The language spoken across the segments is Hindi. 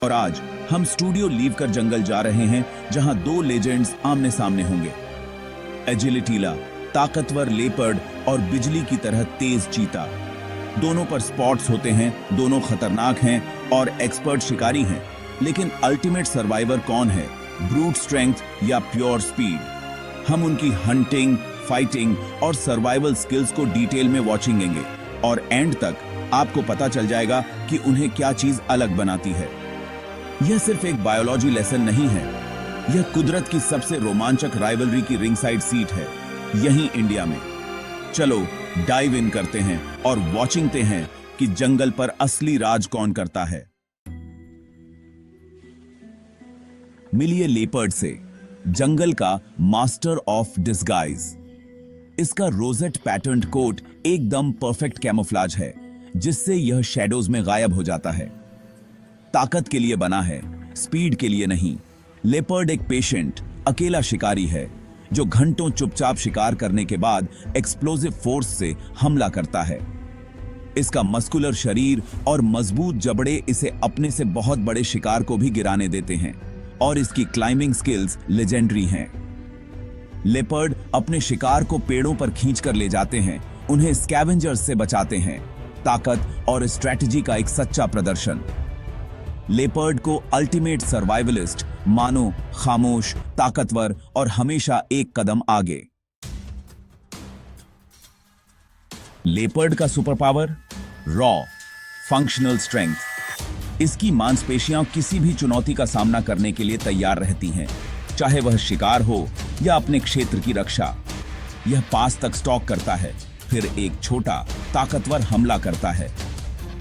और आज हम स्टूडियो लीव कर जंगल जा रहे हैं जहां दो लेजेंड्स आमने सामने होंगे। एजिलिटीला, ताकतवर लेपर्ड और बिजली की तरह तेज चीता। दोनों पर स्पॉट्स होते हैं, दोनों खतरनाक हैं और एक्सपर्ट शिकारी हैं। लेकिन अल्टीमेट सर्वाइवर कौन है, ब्रूट स्ट्रेंथ या प्योर स्पीड? हम उनकी हंटिंग, फाइटिंग और सर्वाइवल स्किल्स को डिटेल में वॉचिंगेंगे और एंड तक आपको पता चल जाएगा कि उन्हें क्या चीज अलग बनाती है। यह सिर्फ एक बायोलॉजी लेसन नहीं है, यह कुदरत की सबसे रोमांचक राइवलरी की रिंग साइड सीट है, यहीं इंडिया में। चलो डाइव इन करते हैं और वॉचिंगते हैं कि जंगल पर असली राज कौन करता है। मिलिए लेपर्ड से, जंगल का मास्टर ऑफ डिस्गाइज। इसका रोजेट पैटर्न कोट एकदम परफेक्ट कैमोफ्लाज है, जिससे यह शैडोज में गायब हो जाता है। ताकत के लिए बना है, स्पीड के लिए नहीं। लेपर्ड एक पेशेंट, अकेला शिकारी है जो घंटों चुपचाप शिकार करने के बाद एक्सप्लोसिव फोर्स से हमला करता है। इसका मस्कुलर शरीर और मजबूत जबड़े इसे अपने से बहुत बड़े शिकार को भी गिराने देते हैं और इसकी क्लाइंबिंग स्किल्स लेजेंडरी हैं। लेपर्ड अपने शिकार को पेड़ों पर खींच कर ले जाते हैं, उन्हें स्कैवेंजर्स से बचाते हैं। ताकत और स्ट्रेटजी का एक सच्चा प्रदर्शन। लेपर्ड को अल्टीमेट सर्वाइवलिस्ट मानो, खामोश, ताकतवर और हमेशा एक कदम आगे। लेपर्ड का super power raw functional strength. इसकी मांसपेशियां किसी भी चुनौती का सामना करने के लिए तैयार रहती हैं, चाहे वह शिकार हो या अपने क्षेत्र की रक्षा। यह पास तक स्टॉक करता है, फिर एक छोटा ताकतवर हमला करता है।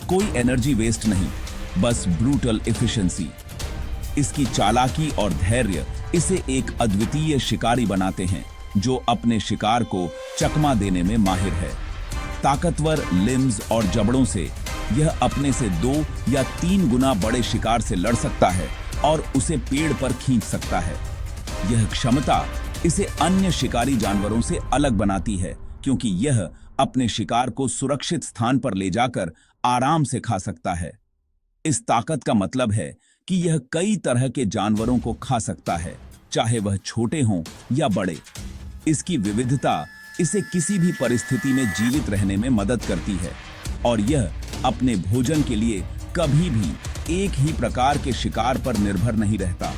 कोई एनर्जी वेस्ट नहीं, बस ब्रूटल एफिशिएंसी। इसकी चालाकी और धैर्य इसे एक अद्वितीय शिकारी बनाते हैं जो अपने शिकार को चकमा देने में माहिर है। ताकतवर लिम्स और जबड़ों से यह अपने से 2 या 3 गुना बड़े शिकार से लड़ सकता है और उसे पेड़ पर खींच सकता है। यह क्षमता इसे अन्य शिकारी जानवरों से अलग बनाती है, क्योंकि यह अपने शिकार को सुरक्षित स्थान पर ले जाकर आराम से खा सकता है। इस ताकत का मतलब है कि यह कई तरह के जानवरों को खा सकता है, चाहे वह छोटे हों या बड़े। इसकी विविधता इसे किसी भी परिस्थिति में जीवित रहने में मदद करती है और यह अपने भोजन के लिए कभी भी एक ही प्रकार के शिकार पर निर्भर नहीं रहता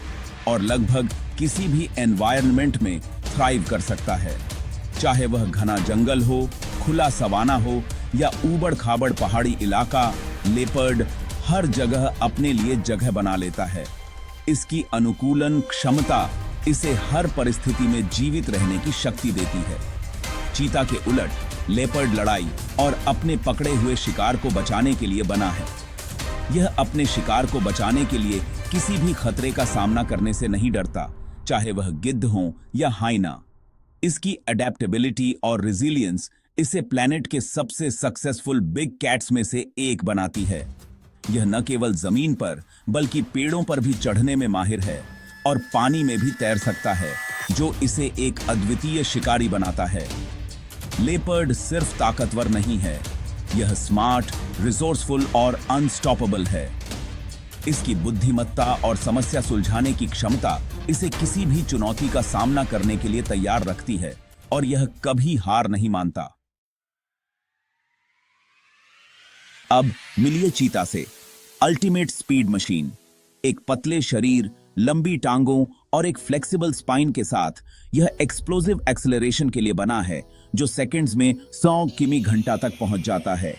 और लगभग किसी भी एनवायरनमेंट में थ्राइव कर सकता है। चाहे वह घना जंगल हो, खुला सवाना हो या ऊबड़ खाबड़ पहाड़ी इलाका, लेपर्ड हर जगह अपने लिए जगह बना लेता है। इसकी अनुकूलन क्षमता इसे हर परिस्थिति में जीवित रहने की शक्ति देती है। चीता के उलट लेपर्ड लड़ाई और अपने पकड़े हुए शिकार को बचाने के लिए बना है। यह अपने शिकार को बचाने के लिए किसी भी खतरे का सामना करने से नहीं डरता, चाहे वह गिद्ध हो या हाइना। इसकी अडेप्टेबिलिटी और रेजिलियंस इसे प्लेनेट के सबसे सक्सेसफुल बिग कैट्स में से एक बनाती है। यह न केवल जमीन पर बल्कि पेड़ों पर भी चढ़ने में माहिर है और पानी में भी तैर सकता है, जो इसे एक अद्वितीय शिकारी बनाता है। लेपर्ड सिर्फ ताकतवर नहीं है, यह स्मार्ट, रिसोर्सफुल और अनस्टॉपेबल है। इसकी बुद्धिमत्ता और समस्या सुलझाने की क्षमता इसे किसी भी चुनौती का सामना करने के लिए तैयार रखती है और यह कभी हार नहीं मानता। अब मिलिए चीता से, अल्टीमेट स्पीड मशीन। एक पतले शरीर, लंबी टांगों और एक फ्लेक्सिबल स्पाइन के साथ यह एक्सप्लोसिव एक्सेलरेशन के लिए बना है, जो सेकंड्स में 100 किमी घंटा तक पहुंच जाता है।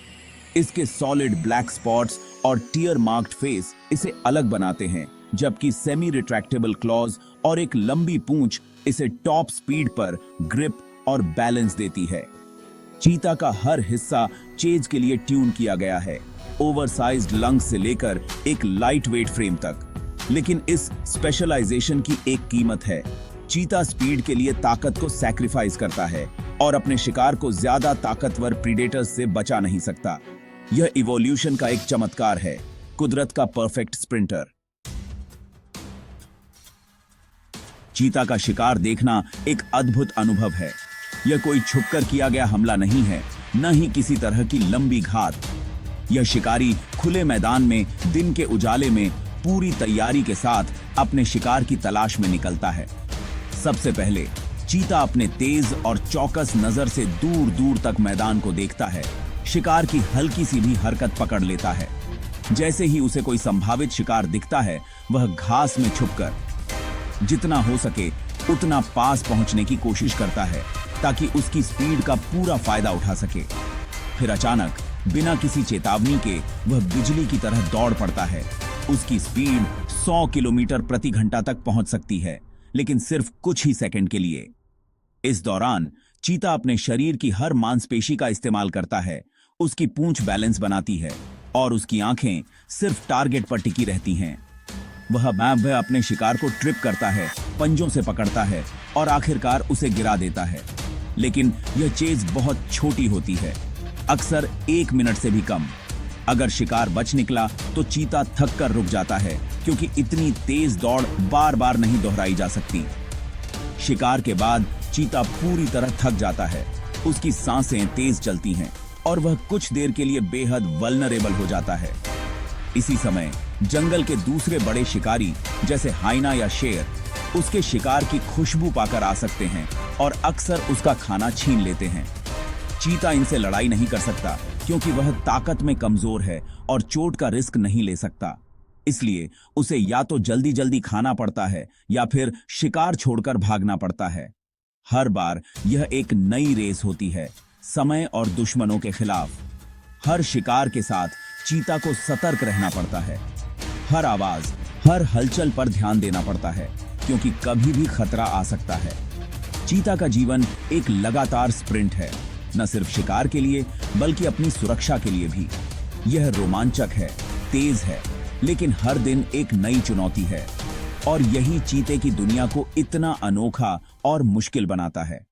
इसके सॉलिड ब्लैक स्पॉट्स और टियर मार्क्ड फेस इसे अलग बनाते हैं, जबकि सेमी रिट्रैक्टेबल क्लॉज और एक लंबी पूंछ इसे टॉप स्पीड पर ग्रिप और बैलेंस देती है। चीता का हर हिस्सा चेज के लिए ट्यून किया गया है, ओवरसाइज्ड लंग्स से लेकर एक लाइट वेट फ्रेम तक। लेकिन इस स्पेशलाइजेशन की एक कीमत है। चीता स्पीड के लिए ताकत को सैक्रिफाइस करता है और अपने शिकार को ज्यादा ताकतवर प्रीडेटर्स से बचा नहीं सकता। यह इवोल्यूशन का एक चमत्कार है, कुदरत का परफेक्ट स्प्रिंटर। चीता का शिकार देखना एक अद्भुत अनुभव है। यह कोई छुपकर किया गया हमला नहीं है, न ही किसी तरह की लंबी घात। यह शिकारी खुले मैदान में दिन के उजाले में पूरी तैयारी के साथ अपने शिकार की तलाश में निकलता है। सबसे पहले चीता अपने तेज और चौकस नजर से दूर दूर तक मैदान को देखता है। शिकार की हल्की सी भी हरकत पकड़ लेता है। जैसे ही उसे कोई संभावित शिकार दिखता है, वह घास में छुपकर जितना हो सके उतना पास पहुंचने की कोशिश करता है ताकि उसकी स्पीड का पूरा फायदा उठा सके। फिर अचानक बिना किसी चेतावनी के वह बिजली की तरह दौड़ पड़ता है। उसकी स्पीड 100 किलोमीटर प्रति घंटा तक पहुंच सकती है, लेकिन सिर्फ कुछ ही सेकंड के लिए। इस दौरान चीता अपने शरीर की हर मांसपेशी का इस्तेमाल करता है। उसकी पूंछ बैलेंस बनाती है और उसकी आंखें सिर्फ टारगेट पर टिकी रहती हैं। वह अपने शिकार को ट्रिप करता है, पंजों से पकड़ता है और आखिरकार उसे गिरा देता है। लेकिन यह चेज बहुत छोटी होती है, अक्सर 1 मिनट से भी कम। अगर शिकार बच निकला तो चीता थक कर रुक जाता है, क्योंकि इतनी तेज दौड़ बार बार नहीं दोहराई जा सकती। शिकार के बाद चीता पूरी तरह थक जाता है। उसकी सांसें तेज चलती हैं और वह कुछ देर के लिए बेहद वल्नरेबल हो जाता है। इसी समय जंगल के दूसरे बड़े शिकारी जैसे हाइना या शेर उसके शिकार की खुशबू पाकर आ सकते हैं और अक्सर उसका खाना छीन लेते हैं। चीता इनसे लड़ाई नहीं कर सकता, क्योंकि वह ताकत में कमजोर है और चोट का रिस्क नहीं ले सकता। इसलिए उसे या तो जल्दी जल्दी खाना पड़ता है या फिर शिकार छोड़कर भागना पड़ता है। हर बार यह एक नई रेस होती है, समय और दुश्मनों के खिलाफ। हर शिकार के साथ चीता को सतर्क रहना पड़ता है। हर आवाज, हर हलचल पर ध्यान देना पड़ता है, क्योंकि कभी भी खतरा आ सकता है। चीता का जीवन एक लगातार स्प्रिंट है, न सिर्फ शिकार के लिए बल्कि अपनी सुरक्षा के लिए भी। यह रोमांचक है, तेज है, लेकिन हर दिन एक नई चुनौती है, और यही चीते की दुनिया को इतना अनोखा और मुश्किल बनाता है।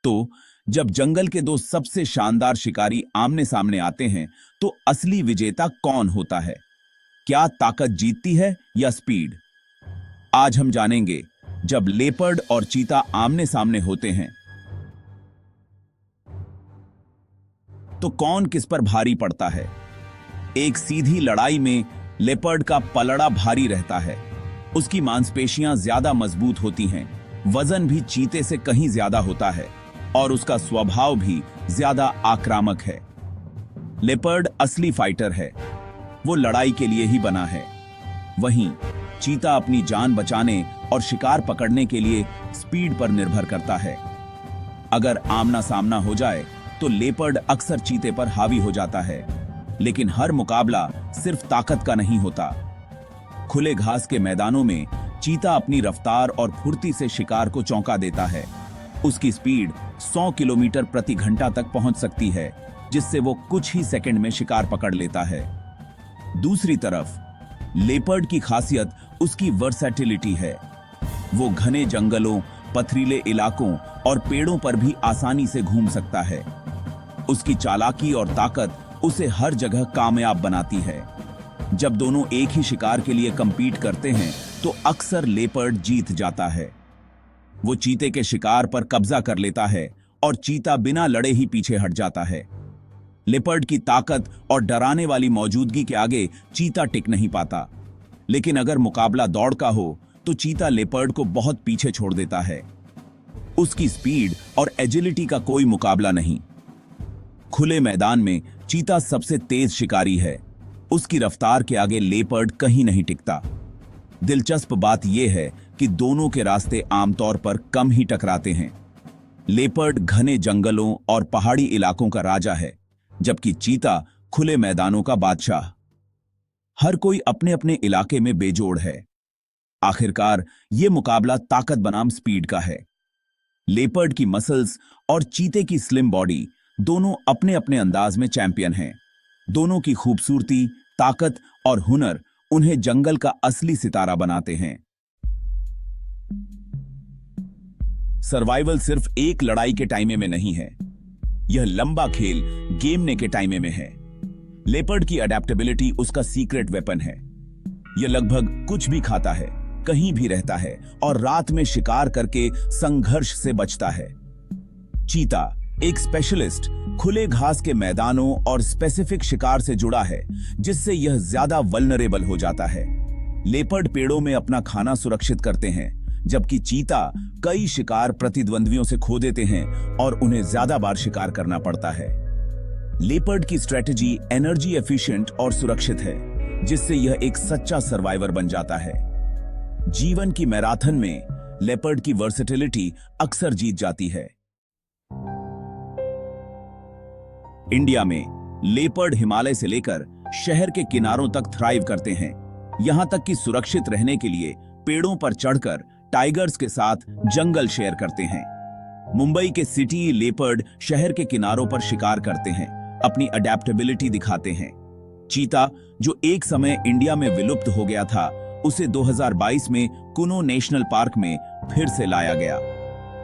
तो जब जंगल के दो सबसे शानदार शिकारी आमने सामने आते हैं, तो असली विजेता कौन होता है? क्या ताकत जीतती है या स्पीड? आज हम जानेंगे। जब लेपर्ड और चीता आमने सामने होते हैं तो कौन किस पर भारी पड़ता है? एक सीधी लड़ाई में लेपर्ड का पलड़ा भारी रहता है। उसकी मांसपेशियां ज्यादा मजबूत होती हैं, वजन भी चीते से कहीं ज्यादा होता है और उसका स्वभाव भी ज्यादा आक्रामक है। लेपर्ड असली फाइटर है, वो लड़ाई के लिए ही बना है। वहीं चीता अपनी जान बचाने और शिकार पकड़ने के लिए स्पीड पर निर्भर करता है। अगर आमना सामना हो जाए तो लेपर्ड अक्सर चीते पर हावी हो जाता है, लेकिन हर मुकाबला सिर्फ ताकत का नहीं होता। खुले घास के मैदानों में चीता अपनी रफ्तार और फुर्ती से शिकार को चौंका देता है। उसकी स्पीड 100 किलोमीटर प्रति घंटा तक पहुंच सकती है, जिससे वो कुछ ही सेकंड में शिकार पकड़ लेता है। दूसरी तरफ लेपर्ड की खासियत उसकी वर्सेटिलिटी है। वो घने जंगलों, पथरीले इलाकों और पेड़ों पर भी आसानी से घूम सकता है। उसकी चालाकी और ताकत उसे हर जगह कामयाब बनाती है। जब दोनों एक ही शिकार के लिए कंपीट करते हैं तो अक्सर लेपर्ड जीत जाता है। वो चीते के शिकार पर कब्जा कर लेता है और चीता बिना लड़े ही पीछे हट जाता है। लेपर्ड की ताकत और डराने वाली मौजूदगी के आगे चीता टिक नहीं पाता, लेकिन अगर मुकाबला दौड़ का हो तो चीता लेपर्ड को बहुत पीछे छोड़ देता है। उसकी स्पीड और एजिलिटी का कोई मुकाबला नहीं। खुले मैदान में चीता सबसे तेज शिकारी है। उसकी रफ्तार के आगे लेपर्ड कहीं नहीं टिकता। दिलचस्प बात यह है कि दोनों के रास्ते आमतौर पर कम ही टकराते हैं। लेपर्ड घने जंगलों और पहाड़ी इलाकों का राजा है, जबकि चीता खुले मैदानों का बादशाह। हर कोई अपने अपने इलाके में बेजोड़ है। आखिरकार यह मुकाबला ताकत बनाम स्पीड का है। लेपर्ड की मसल्स और चीते की स्लिम बॉडी दोनों अपने अपने अंदाज में चैंपियन हैं। दोनों की खूबसूरती, ताकत और हुनर उन्हें जंगल का असली सितारा बनाते हैं। सर्वाइवल सिर्फ एक लड़ाई के टाइमे में नहीं है, यह लंबा खेल गेमने के टाइमे में है। लेपर्ड की अडेप्टेबिलिटी उसका सीक्रेट वेपन है। यह लगभग कुछ भी खाता है, कहीं भी रहता है और रात में शिकार करके संघर्ष से बचता है। चीता एक स्पेशलिस्ट खुले घास के मैदानों और स्पेसिफिक शिकार से जुड़ा है, जिससे यह ज्यादा वल्नरेबल हो जाता है। लेपर्ड पेड़ों में अपना खाना सुरक्षित करते हैं, जबकि चीता कई शिकार प्रतिद्वंद्वियों से खो देते हैं और उन्हें ज्यादा बार शिकार करना पड़ता है। लेपर्ड की स्ट्रेटजी एनर्जी एफिशिएंट और सुरक्षित है, जिससे यह एक सच्चा सर्वाइवर बन जाता है। जीवन की मैराथन में लेपर्ड की वर्सेटिलिटी अक्सर जीत जाती है। इंडिया में लेपर्ड हिमालय से लेकर शहर के किनारों तक थ्राइव करते हैं, यहां तक कि सुरक्षित रहने के लिए पेड़ों पर चढ़कर टाइगर्स के साथ जंगल शेयर करते हैं। मुंबई के सिटी लेपर्ड शहर के किनारों पर शिकार करते हैं, अपनी अडेप्टेबिलिटी दिखाते हैं। चीता, जो एक समय इंडिया में विलुप्त हो गया था, उसे 2022 में कुनो नेशनल पार्क में फिर से लाया गया।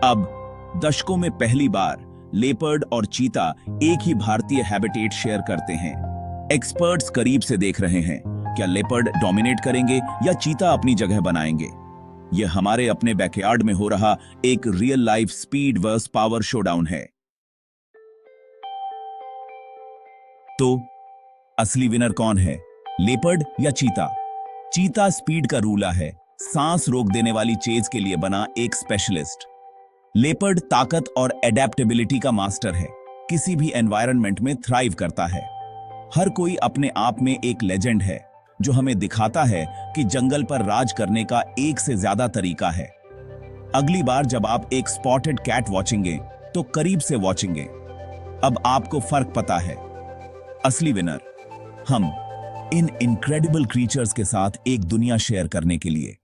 अब दशकों में पहली बार लेपर्ड और चीता एक ही भारतीय हैबिटेट शेयर करते हैं। एक्सपर्ट्स करीब से देख रहे हैं, क्या लेपर्ड डोमिनेट करेंगे या चीता अपनी जगह बनाएंगे। यह हमारे अपने बैकयार्ड में हो रहा एक real life speed versus power showdown है। तो असली विनर कौन है, लेपर्ड या चीता? चीता स्पीड का रूला है, सांस रोक देने वाली चेज के लिए बना एक स्पेशलिस्ट। लेपर्ड ताकत और एडेप्टेबिलिटी का मास्टर है, किसी भी एनवायरनमेंट में थ्राइव करता है। हर कोई अपने आप में एक लेजेंड है, जो हमें दिखाता है कि जंगल पर राज करने का एक से ज्यादा तरीका है। अगली बार जब आप एक स्पॉटेड कैट वॉचिंगे, तो करीब से वॉचिंगे। अब आपको फर्क पता है। असली विनर हम, इन इनक्रेडिबल क्रीचर्स के साथ एक दुनिया शेयर करने के लिए।